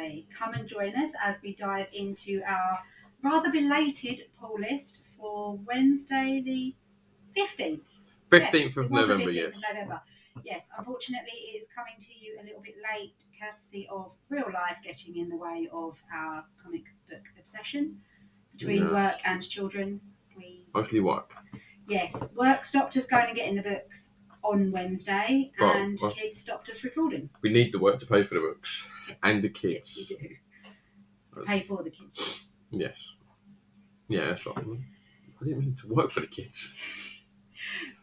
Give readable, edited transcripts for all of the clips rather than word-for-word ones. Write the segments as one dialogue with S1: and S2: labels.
S1: Exactly. Come and join us as we dive into our rather belated poll list for Wednesday the 15th.
S2: 15th of November,
S1: 15th
S2: yes.
S1: of November. Yes, unfortunately, it is coming to you a little bit late, courtesy of real life getting in the way of our comic book obsession between work and children.
S2: Mostly work.
S1: Yes, work stopped us going and getting the books on Wednesday, and kids stopped us recording.
S2: We need the work to pay for the books and the kids.
S1: Yes, we do. Pay for the kids.
S2: Yes. Yeah, that's right. I didn't mean to work for the kids.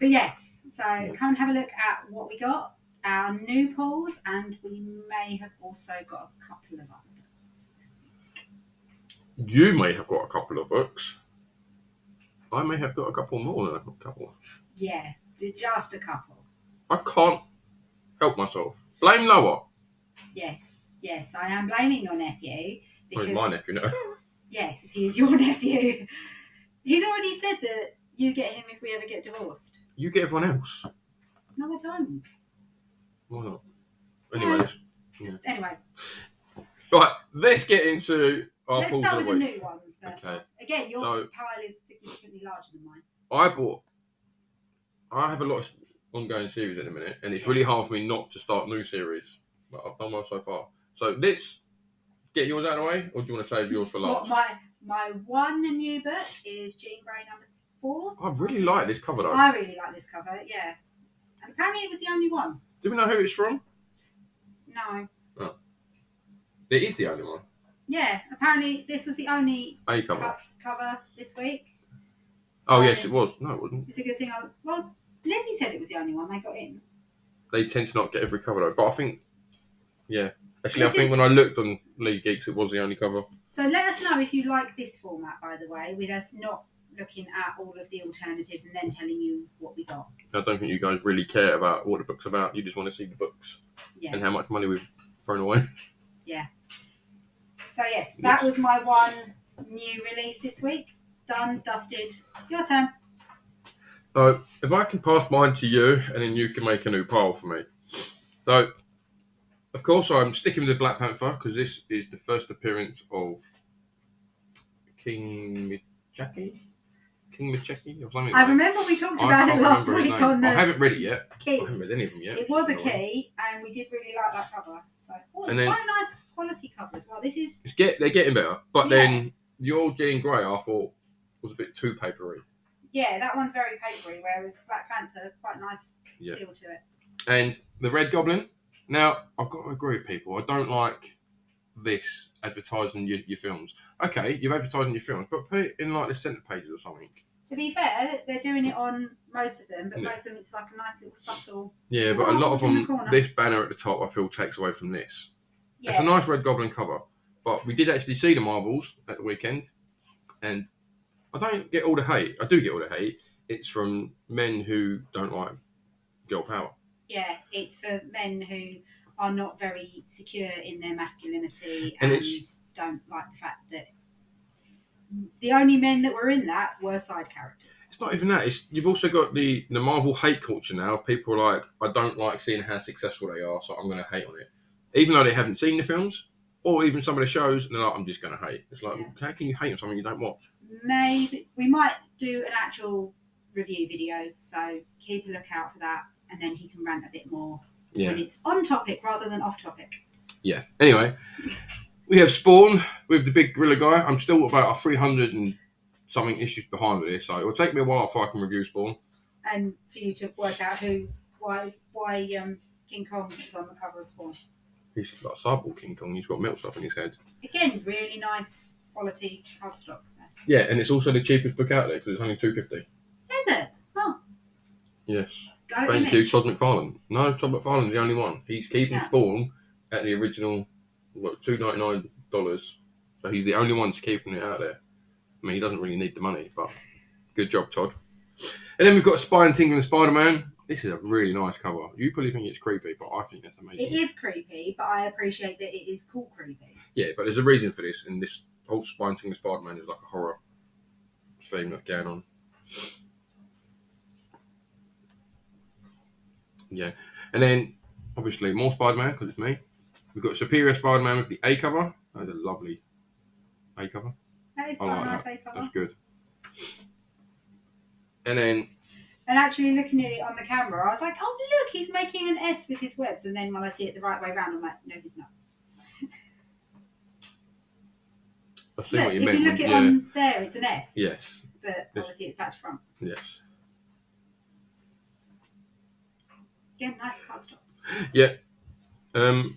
S1: But yes, so come and have a look at what we got, our new polls, and we may have also got a couple of other books this week.
S2: You may have got a couple of books. I may have got a couple more than a couple.
S1: Yeah, just a couple.
S2: I can't help myself. Blame Noah.
S1: Yes, I am blaming your nephew.
S2: Because he's my nephew now.
S1: Yes, he's your nephew. He's already said that you get him if we ever get divorced.
S2: You get everyone else.
S1: No, I don't.
S2: Why not? Anyways. Yeah.
S1: Anyway.
S2: Right, let's get into our
S1: Let's
S2: polls
S1: start
S2: of
S1: with
S2: the
S1: the
S2: week.
S1: new ones first. Okay. Again, your pile is significantly larger than mine.
S2: I have a lot of ongoing series at the minute, and it's really hard for me not to start new series. But I've done well so far. So let's get yours out of the way, or do you want to save yours for last?
S1: My one new book is Jean Grey number 4.
S2: I really like this cover, though.
S1: I really like this cover, yeah. And apparently it was the only one.
S2: Do we know who it's from?
S1: No.
S2: Oh. It is the only one.
S1: Yeah, apparently this was the only
S2: cover
S1: this week. So
S2: oh, yes, it was. No, it wasn't.
S1: It's a good thing. Lizzie said it was the only one they got in.
S2: They tend to not get every cover, though. But I think, actually, I think when I looked on League Geeks, it was the only cover.
S1: So let us know if you like this format, by the way, with us not looking at all of the alternatives and then telling you what we got.
S2: I don't think you guys really care about what the book's about. You just want to see the books and how much money we've thrown away.
S1: Yeah. So, yes, that was my one new release this week. Done, dusted. Your turn.
S2: So, if I can pass mine to you, and then you can make a new pile for me. So, of course, I'm sticking with the Black Panther, because this is the first appearance of King Micheki or something.
S1: I remember we talked about it last week on the...
S2: I haven't read it yet.
S1: Keys.
S2: I haven't read any of them yet.
S1: It was a key, and we did really like that cover. So, it's quite a nice quality cover as well.
S2: They're getting better, but then your Jean Grey, I thought, was a bit too papery.
S1: Yeah, that one's very papery, whereas Black Panther, quite nice feel to it.
S2: And the Red Goblin. Now, I've got to agree with people. I don't like this advertising your films. Okay, you're advertising your films, but put it in like the centre pages or something.
S1: To be fair, they're doing it on most of them, but most of them it's like a nice little subtle...
S2: Yeah, but a lot of them, this banner at the top, I feel, takes away from this. Yeah. It's a nice Red Goblin cover, but we did actually see the Marvels at the weekend, and I don't get all the hate. I do get all the hate. It's from men who don't like girl power.
S1: Yeah, it's for men who are not very secure in their masculinity
S2: and
S1: don't like the fact that the only men that were in that were side characters.
S2: It's not even that. You've also got the Marvel hate culture now. People are like, I don't like seeing how successful they are, so I'm going to hate on it. Even though they haven't seen the films or even some of the shows, and they're like, I'm just going to hate. It's like, how can you hate on something you don't watch?
S1: Maybe we might do an actual review video, so keep a lookout for that, and then he can rant a bit more when it's on topic rather than off topic. Yeah.
S2: Anyway, we have Spawn with the big gorilla guy. I'm still about 300 and something issues behind with this, so it will take me a while before I can review Spawn.
S1: And for you to work out why King Kong is on the cover of Spawn.
S2: He's like a cyborg King Kong. He's got milk stuff in his head.
S1: Again, really nice quality cardstock there.
S2: Yeah, and it's also the cheapest book out there because it's only $2.50.
S1: Is it? Oh.
S2: Yes. Thank you, Todd McFarlane. No, Todd McFarlane's the only one. He's keeping Spawn at the original $2.99. So he's the only one that's keeping it out there. I mean, he doesn't really need the money, but good job, Todd. And then we've got Spy and Tingling Spider-Man. This is a really nice cover. You probably think it's creepy, but I think that's amazing.
S1: It is creepy, but I appreciate that it is cool creepy.
S2: Yeah, but there's a reason for this, and this whole Spy and Tingling Spider-Man is like a horror theme that's going on. Yeah. And then, obviously, more Spider-Man, because it's me. We've got Superior Spider-Man with the A cover. That is a lovely A cover.
S1: That is quite a nice A cover.
S2: That's good. And then...
S1: And actually looking at it on the camera, I was like, oh, look, he's making an S with his webs. And then when I see it the right way around, I'm like, no, he's not.
S2: I see
S1: look,
S2: what you
S1: if
S2: meant.
S1: If you look at it on there, it's an S.
S2: Yes.
S1: But obviously it's back to front.
S2: Yes.
S1: Again, nice cardstock.
S2: Yeah. I don't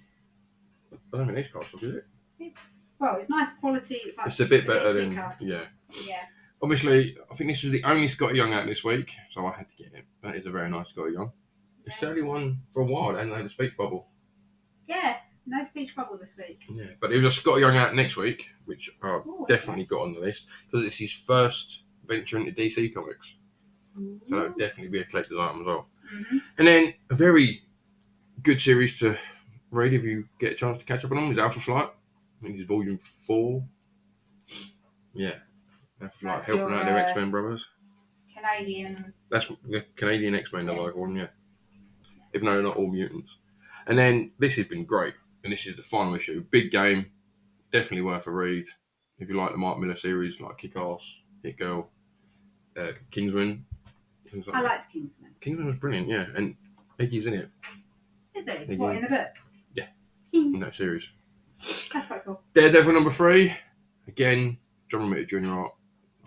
S2: think it's cardstock, is it?
S1: It's nice quality. It's
S2: a bit better than... Yeah. Obviously, I think this was the only Scotty Young out this week, so I had to get it. That is a very nice Scotty Young. It's the only one for a while, and they had a speech bubble.
S1: Yeah, no speech bubble this week.
S2: Yeah, but there was a Scotty Young out next week, which I definitely got on the list, because it's his first venture into DC Comics. Ooh. So that would definitely be a collector's item as well. Mm-hmm. And then a very good series to read if you get a chance to catch up on them is Alpha Flight. I think it's volume 4. Yeah. That's helping out their X-Men brothers.
S1: Canadian.
S2: That's the Canadian X-Men, yes. I like one, yeah. Even though they're not all mutants. And then this has been great. And this is the final issue. Big game. Definitely worth a read. If you like the Mark Miller series, like Kick-Ass, Hit Girl, Kingsman.
S1: I liked Kingsman.
S2: Kingsman was brilliant, yeah. And Iggy's in it.
S1: Is he? Iggy. What, in the book?
S2: Yeah. In that series.
S1: That's quite cool.
S2: Daredevil number 3. Again, John Romita Jr. art.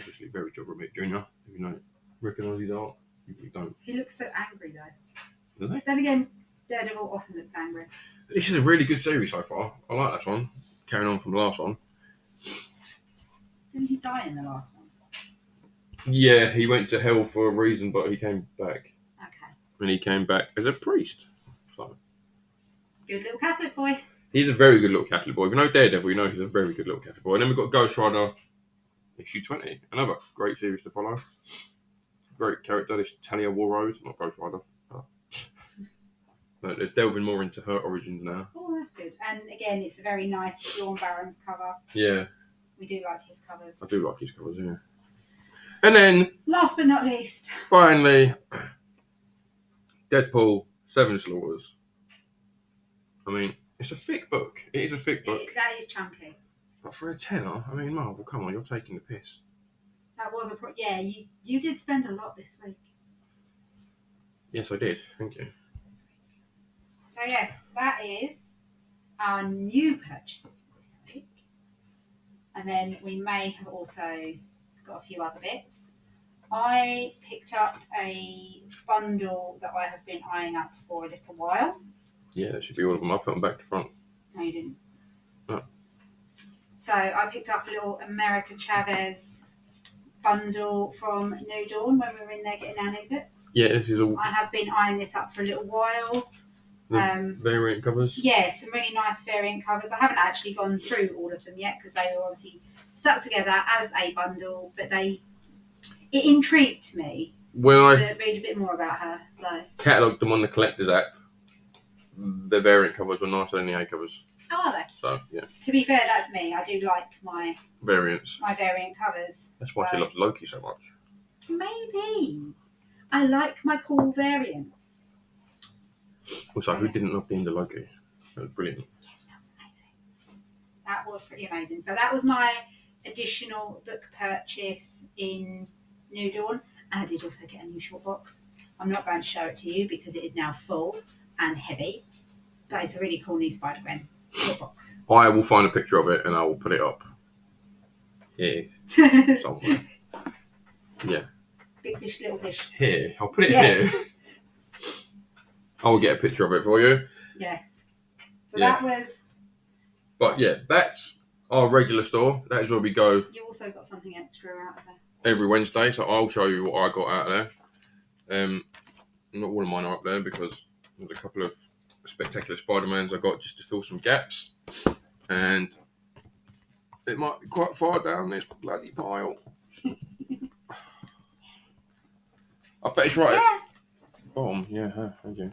S2: Obviously, very John Romita Jr. If you recognise his art, you don't.
S1: He looks so angry, though.
S2: Does he?
S1: Then again, Daredevil often looks angry.
S2: This is a really good series so far. I like this one. Carrying on from the last one.
S1: Didn't he die in the last one?
S2: Yeah, he went to hell for a reason, but he came back.
S1: Okay.
S2: And he came back as a priest. So.
S1: Good little Catholic boy.
S2: He's a very good little Catholic boy. If you know Daredevil, you know he's a very good little Catholic boy. And then we've got Ghost Rider issue 20. Another great series to follow. Great character, this Talia Warroad, not Ghost Rider. But they're delving more into her origins now.
S1: Oh, that's good. And again, it's a very nice Sean Barron's cover.
S2: Yeah.
S1: We do like his covers.
S2: I do like his covers, yeah. And then...
S1: last but not least.
S2: Finally, Deadpool, 7 Slaughters. I mean, it's a thick book. It is a thick book.
S1: That is chunky.
S2: But for a tenner, I mean, Marvel, come on, you're taking the piss.
S1: That was yeah, you did spend a lot this week.
S2: Yes, I did. Thank you.
S1: So yes, that is our new purchases this week. And then we may have also got a few other bits. I picked up a bundle that I have been eyeing up for a little while.
S2: Yeah, that should be all of them. I put them back to front.
S1: No, you didn't.
S2: No.
S1: So I picked up a little America Chavez bundle from New Dawn when we were in there getting our new books.
S2: Yeah, this is all...
S1: I have been eyeing this up for a little while.
S2: Variant covers?
S1: Yeah, some really nice variant covers. I haven't actually gone through all of them yet because they were obviously stuck together as a bundle, but it intrigued me to read a bit more about her. So
S2: catalogued them on the Collector's app. The variant covers were nicer than the A covers.
S1: Oh, are they?
S2: So, yeah.
S1: To be fair, that's me. I do like my
S2: variants.
S1: My variant covers.
S2: That's why she loves Loki so much.
S1: Maybe. I like my cool variants.
S2: Also, who didn't love the end of Loki? That was brilliant.
S1: Yes, that was amazing. That was pretty amazing. So that was my additional book purchase in New Dawn. And I did also get a new short box. I'm not going to show it to you because it is now full and heavy. But it's a really cool new Spider-Gwen short box.
S2: I will find a picture of it and I will put it up here somewhere. Yeah.
S1: Big fish, little fish.
S2: Here. I'll put it here. I will get a picture of it for you.
S1: Yes. So that was...
S2: But yeah, that's our regular store. That is where we go.
S1: You also got something extra out of there.
S2: Every Wednesday, so I'll show you what I got out of there. Not all of mine are up there because there's a couple of spectacular Spider-Mans I got just to fill some gaps. And it might be quite far down this bloody pile. I bet it's right at the bottom. Yeah, thank you.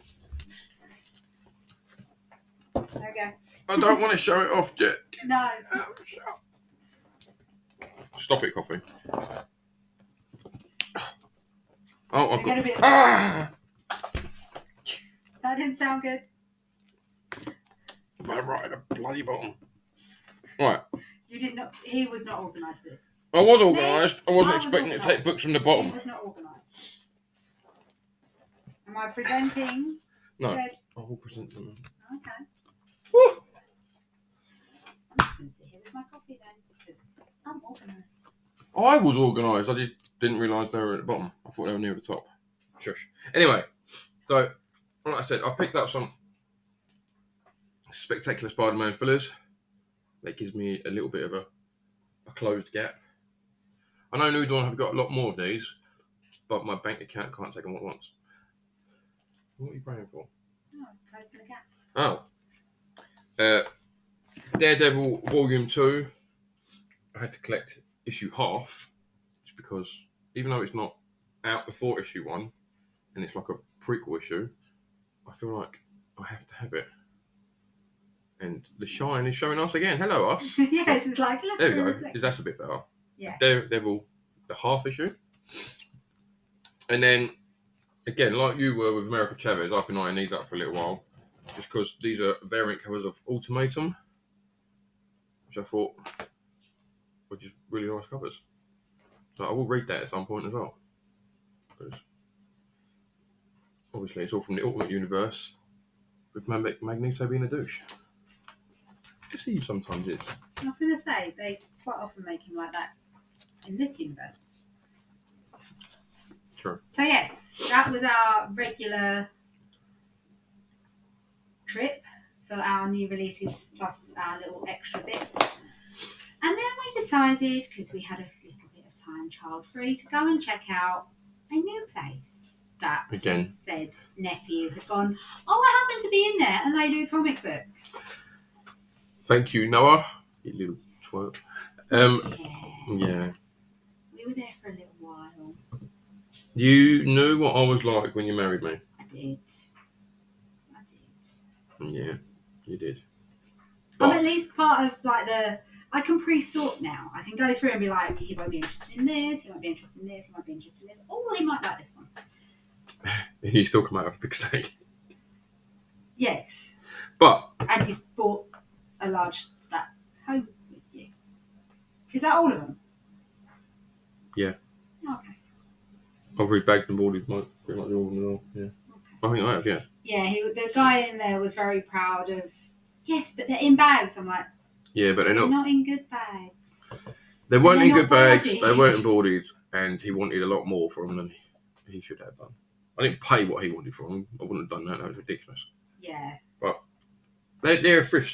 S1: Okay.
S2: I don't want to show it off, Jack.
S1: No.
S2: Stop it, coffee. Oh, I've got...
S1: That didn't sound good.
S2: right at the bloody bottom. Right.
S1: You did not. He was not organised for this.
S2: I was organised. I wasn't
S1: I was
S2: expecting to take
S1: organised.
S2: books from the bottom.
S1: He was not organised. Am I presenting?
S2: No.
S1: Said...
S2: I will present them.
S1: Okay.
S2: Woo!
S1: I'm just going to sit here with my coffee then, because I'm organised.
S2: I was organised. I just didn't realise they were at the bottom. I thought they were near the top. Shush. Anyway, so like I said, I picked up some Spectacular Spider-Man fillers. That gives me a little bit of a closed gap. I know New Dawn have got a lot more of these, but my bank account can't take them all at once. What are you praying for?
S1: Oh, closing the gap.
S2: Oh. Daredevil Volume 2. I had to collect issue half, just because even though it's not out before issue 1, and it's like a prequel issue, I feel like I have to have it. And the shine is showing us again. Hello, us.
S1: Yes, it's like, look.
S2: There we go. That's a bit better.
S1: Yeah.
S2: Daredevil, the half issue. And then, again, like you were with America Chavez, I've been eyeing these up for a little while. Just because these are variant covers of Ultimatum, which I thought were just really nice covers. So I will read that at some point as well. Because obviously it's all from the Ultimate Universe, with Magneto being a douche. I see you sometimes is.
S1: I was going to say, they quite often make him like that in this universe.
S2: Sure.
S1: So yes, that was our regular trip for our new releases plus our little extra bits. And then we decided, because we had a little bit of time child-free, to go and check out a new place that said nephew had gone, oh, I happen to be in there and they do comic books.
S2: Thank you, Noah. You little twerp. Yeah.
S1: We were there for a little while.
S2: You knew what I was like when you married me.
S1: I did.
S2: Yeah, you did.
S1: I'm at least part of like I can pre-sort now. I can go through and be like, he won't be interested in this, he won't be interested in this, he won't be interested in this. Oh, he might like this one.
S2: And you still come out of a big steak.
S1: Yes.
S2: But.
S1: And you bought a large stack home with you. Is that all of them?
S2: Yeah.
S1: Okay.
S2: I've rebagged and boarded pretty much all of them all. Yeah. Okay. I think I have, yeah.
S1: Yeah, the guy in there was very proud of, yes, but they're in bags. I'm like,
S2: yeah, but they're
S1: not in good bags.
S2: They weren't in good bags, they weren't boarded, and he wanted a lot more from them than he should have done. I didn't pay what he wanted for them. I wouldn't have done that. That was ridiculous.
S1: Yeah.
S2: But they're a thrift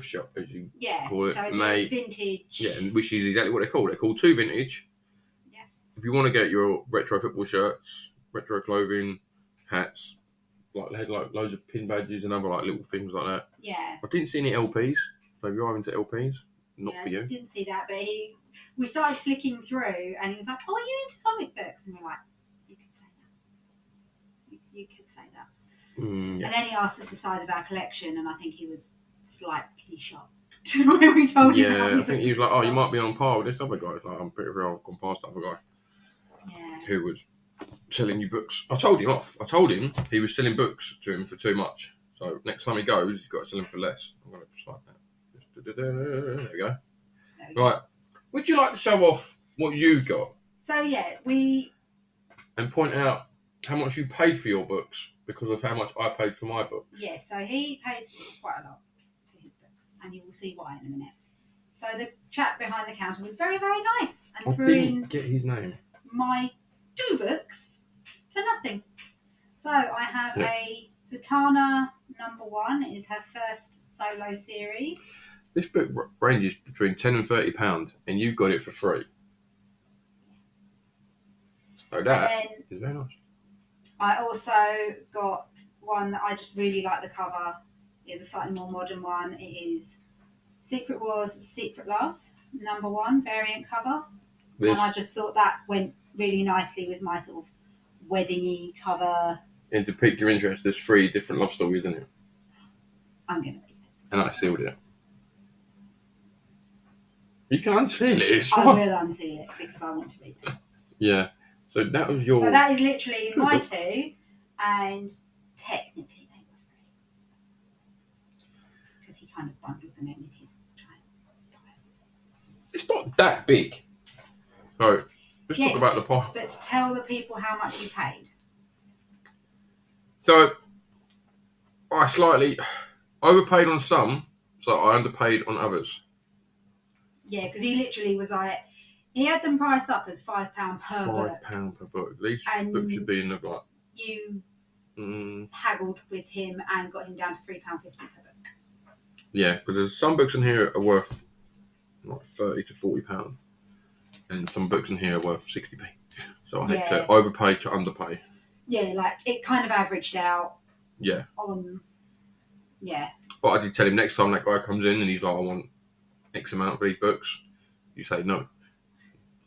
S2: shop, as you call it.
S1: So it's vintage.
S2: Yeah, which is exactly what they're called. They're called 2 Vintage.
S1: Yes.
S2: If you want to get your retro football shirts, retro clothing, hats, like they had like loads of pin badges and other like little things like that.
S1: Yeah.
S2: I didn't see any LPs. So if you are into LPs, not for you.
S1: I didn't see that, but we started flicking through and he was like, oh, are you into comic books? And we're like, you could say that. You could say that.
S2: Yeah.
S1: And then he asked us the size of our collection and I think he was slightly shocked when we told him.
S2: Yeah, I think he was like, oh, you might be on par with this other guy. It's like, I'm pretty sure I've gone past that other guy.
S1: Yeah.
S2: Who was selling you books. I told him he was selling books to him for too much. So next time he goes, he's got to sell them for less. I'm going to just like that. There we go. Right. Would you like to show off what you got?
S1: So yeah,
S2: and point out how much you paid for your books because of how much I paid for my books.
S1: Yeah, so he paid quite a lot for his books, and you will see why in a minute. So the chap behind the counter was very, very nice and
S2: I didn't get his name.
S1: My 2 books for nothing. So I have a Zatanna #1. It is her first solo series.
S2: This book ranges between £10 and £30, and you got it for free. So that is very nice.
S1: I also got one that I just really like the cover. It's a slightly more modern one. It is Secret Wars, Secret Love, #1 variant cover. And I just thought that went really nicely with my sort of wedding-y cover.
S2: And to pique your interest, there's 3 different love stories in it.
S1: I'm going to read this.
S2: And I sealed it. You can unseal it.
S1: I will unseal it because I want to read this.
S2: Yeah. So that was your...
S1: So that is literally my 2, and technically they were free. Because he kind of bundled them in his giant pile.
S2: It's not that big. So let's talk about the pile.
S1: But tell the people how much you paid.
S2: So I slightly overpaid on some, so I underpaid on others.
S1: Yeah, because he literally was like, he had them priced up as £5 per book.
S2: £5 per book. These books should be in the like.
S1: You haggled with him and got him down to £3.50 per book.
S2: Yeah, because there's some books in here are worth like £30 to £40, and some books in here are worth 60p. So I had to overpay to underpay.
S1: Yeah, like it kind of averaged out.
S2: Yeah.
S1: Yeah.
S2: But I did tell him next time that guy comes in and he's like, I want X amount for these books, you say no.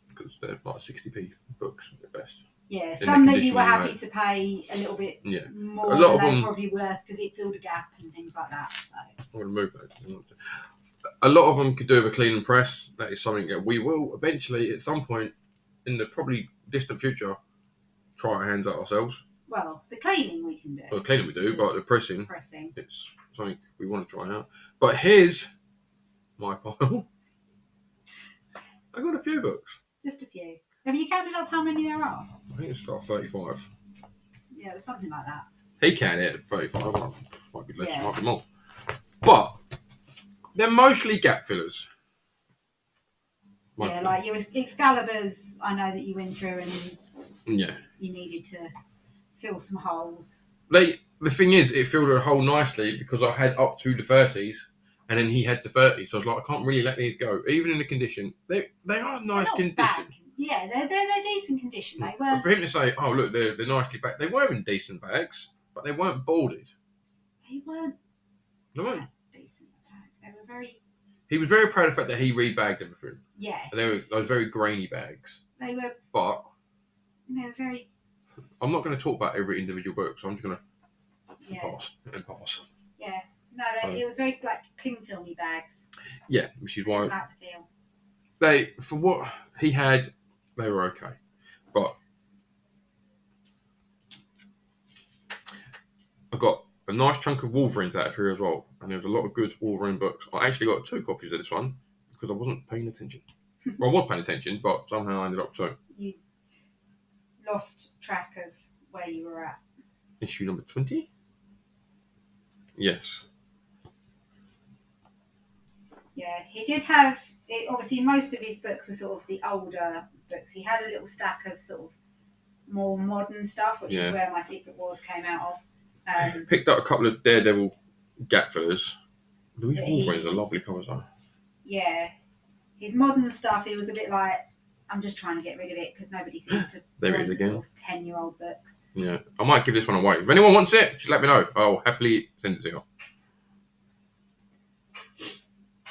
S2: Because they're like 60p books at best.
S1: Yeah, some that you were happy to pay a little bit more than they're probably worth because it filled a gap and things like that. So
S2: I want to move those. A lot of them could do with a clean and press. That is something that we will eventually, at some point in the probably distant future, try our hands at ourselves.
S1: Well, the cleaning we can do.
S2: Well, the cleaning we do, but the pressing, it's something we want to try out. But here's my pile. I got a few books.
S1: Just a few. Have you counted up how many there are?
S2: I think it's like 35.
S1: Yeah, there's something like that.
S2: He counted 35. Might be less, might be more. But they're mostly gap fillers.
S1: Yeah, like your Excalibur's, I know that you went through and you needed to fill some holes.
S2: The thing is, it filled a hole nicely because I had up to the 30s and then he had the 30s. So I was like, I can't really let these go. Even in the condition, they are nice condition.
S1: Bad. Yeah, they're decent condition. They were.
S2: But for him to say, oh, look, they're nicely bagged. They were in decent bags, but they weren't boarded.
S1: They weren't decent bags. They were very...
S2: He was very proud of the fact that he rebagged everything.
S1: Yeah.
S2: And they were those very grainy bags.
S1: They were...
S2: But...
S1: They were very...
S2: I'm not going to talk about every individual book, so I'm just going to pass.
S1: Yeah. No, it was very like cling filmy bags.
S2: Yeah, which is why...
S1: Like the feel.
S2: They, for what he had, they were okay. But... I got a nice chunk of Wolverines out of here as well. And there was a lot of good Wolverine books. I actually got 2 copies of this one because I wasn't paying attention. Well, I was paying attention, but somehow I ended up 2. You
S1: lost track of where you were at.
S2: Issue number 20? Yes.
S1: Yeah, he did have... obviously, most of his books were sort of the older books. He had a little stack of sort of more modern stuff, which is where My Secret Wars came out of.
S2: Picked up a couple of Daredevil gap fillers. Louise Wolverine's a lovely cover though.
S1: Yeah. His modern stuff, he was a bit like, I'm just trying to get rid of it because nobody seems to
S2: there it is again.
S1: Sort of 10-year-old books.
S2: Yeah. I might give this one away. If anyone wants it, just let me know. I'll happily send it to you.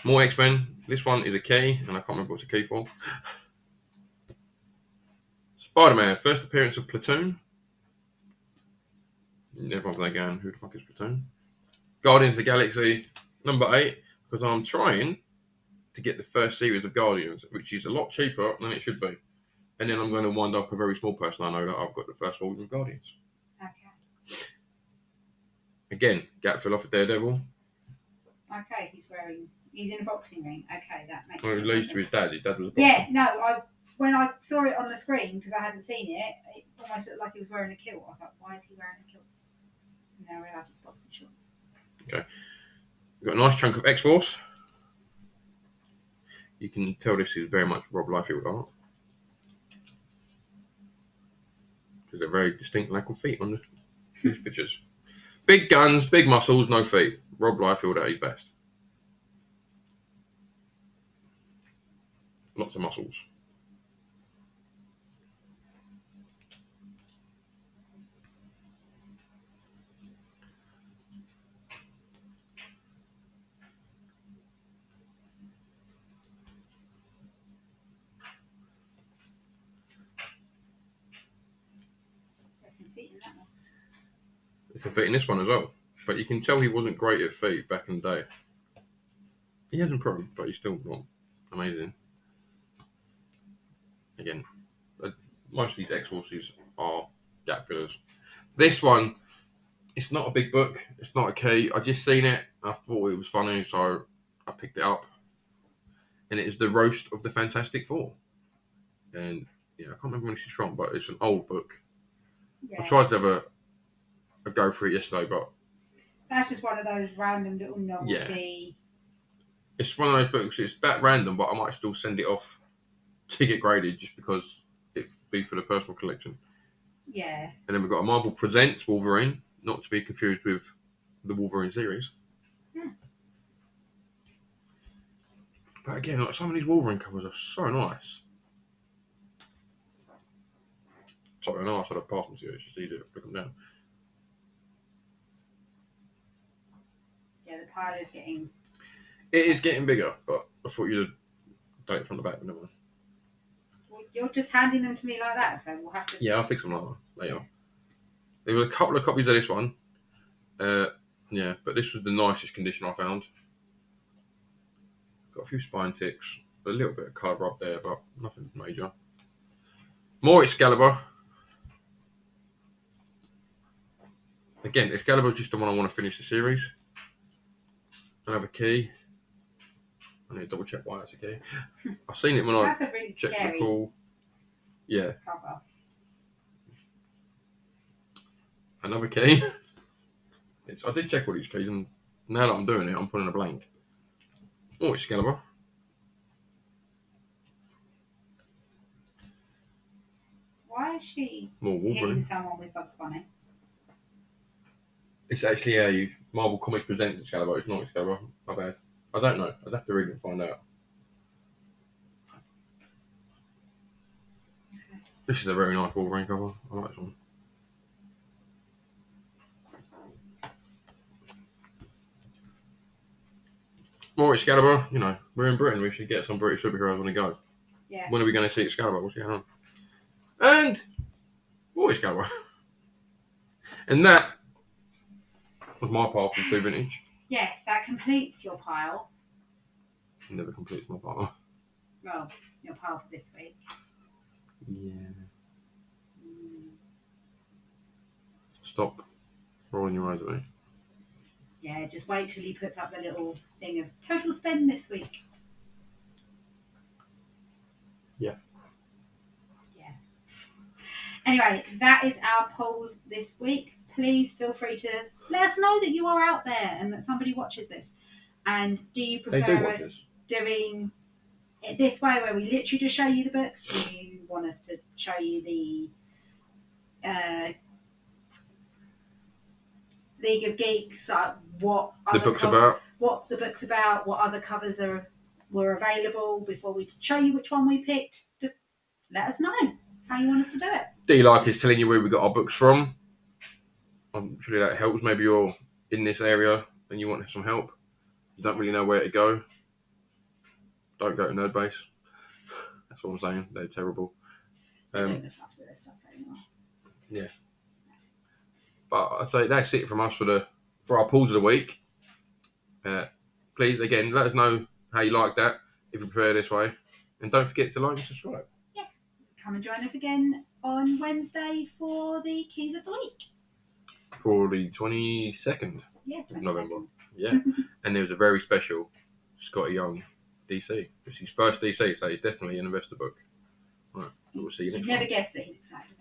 S2: More X-Men. This one is a key, and I can't remember what's a key for. Spider-Man, first appearance of Platoon. Everyone's like going, who the fuck is Platoon? Guardians of the Galaxy, number 8, because I'm trying to get the first series of Guardians, which is a lot cheaper than it should be. And then I'm going to wind up a very small person. I know that I've got the first volume of Guardians.
S1: Okay.
S2: Again, gap fill off of Daredevil.
S1: Okay, he's in a boxing ring. Okay, that makes sense.
S2: Well, he loses to his dad. His dad was a boxer.
S1: Yeah, no, when I saw it on the screen, because I hadn't seen it, it almost looked like he was wearing a kilt. I was like, why is he wearing a kilt? And now I realise it's boxing shorts. Okay.
S2: We've got a nice chunk of X-Force. You can tell this is very much Rob Liefeld art. There's a very distinct lack of feet on these pictures. Big guns, big muscles, no feet. Rob Liefeld at his best. Lots of muscles. There's some feet in this one as well. But you can tell he wasn't great at feet back in the day. He hasn't improved, but he's still not amazing. Again, most of these X-Forces are gap fillers. This one, It's not a big book. It's not a key. I just seen it. I thought it was funny, so I picked it up. And it is The Roast of the Fantastic Four. And yeah, I can't remember when it's from, but it's an old book.
S1: Yeah.
S2: I tried to have a go for it yesterday, but
S1: that's just one of those random little novelty.
S2: Yeah. It's one of those books. It's that random, but I might still send it off to get graded just because it'd be for the personal collection.
S1: Yeah.
S2: And then we've got a Marvel Presents Wolverine, not to be confused with the Wolverine series.
S1: Yeah.
S2: But again, like, some of these Wolverine covers are so nice. Sorry, I know I said I'd pass them to you. It's just easier to pick them down.
S1: Yeah, the pile is getting...
S2: It is getting bigger, but I thought you'd done it from the back, but never mind.
S1: Well, you're just handing them to me like that, so we'll have to...
S2: Yeah, I'll fix them later. There were a couple of copies of this one. Yeah, but this was the nicest condition I found. Got a few spine ticks, a little bit of colour up there, but nothing major. More Excalibur. Again, Excalibur's just the one I want to finish the series. Another key. I need to double check why that's a key. I've seen it when
S1: that's a really
S2: checked
S1: scary
S2: the pool. Yeah.
S1: cover.
S2: Another key. I did check all these keys, and now that I'm doing it, I'm putting a blank. Oh, Excalibur.
S1: Why is she
S2: More Wolverine.
S1: hitting someone with Bugs Bunny?
S2: It's actually a Marvel Comics Presents Excalibur. It's not Excalibur. My bad. I don't know. I'd have to read it and find out. Okay. This is a very nice Wolverine cover. I like this one. More Excalibur. You know, we're in Britain. We should get some British superheroes when we go.
S1: Yeah.
S2: When are we going to see Excalibur? What's going on? And more Excalibur. And that was my pile from 2 Vintage.
S1: Yes, that completes your pile.
S2: Never completes my pile.
S1: Well, your pile for this week.
S2: Yeah. Stop rolling your eyes at me.
S1: Yeah, just wait till he puts up the little thing of total spend this week.
S2: Yeah.
S1: Yeah. Anyway, that is our polls this week. Please feel free to let us know that you are out there and that somebody watches this. And do you prefer us doing it this way where we literally just show you the books? Do you want us to show you the League of Geeks, what the book's about, what other covers were available before we show you which one we picked? Just let us know how you want us to do it.
S2: Do you like us telling you where we got our books from? I'm sure that helps. Maybe you're in this area and you want some help. You don't really know where to go. Don't go to Nerdbase. That's what I'm saying. They're terrible.
S1: They don't look after their stuff anymore.
S2: Yeah. But I'd say that's it from us for our pulls of the week. Please, again, let us know how you like that, if you prefer this way. And don't forget to like and subscribe.
S1: Yeah. Come and join us again on Wednesday for the Keys of the Week.
S2: For the 22nd
S1: of
S2: November. Yeah. And there was a very special Scotty Young DC. It's his first DC, so it's definitely an investor book. Right. We'll see you next time.
S1: You'd never guess that he's excited.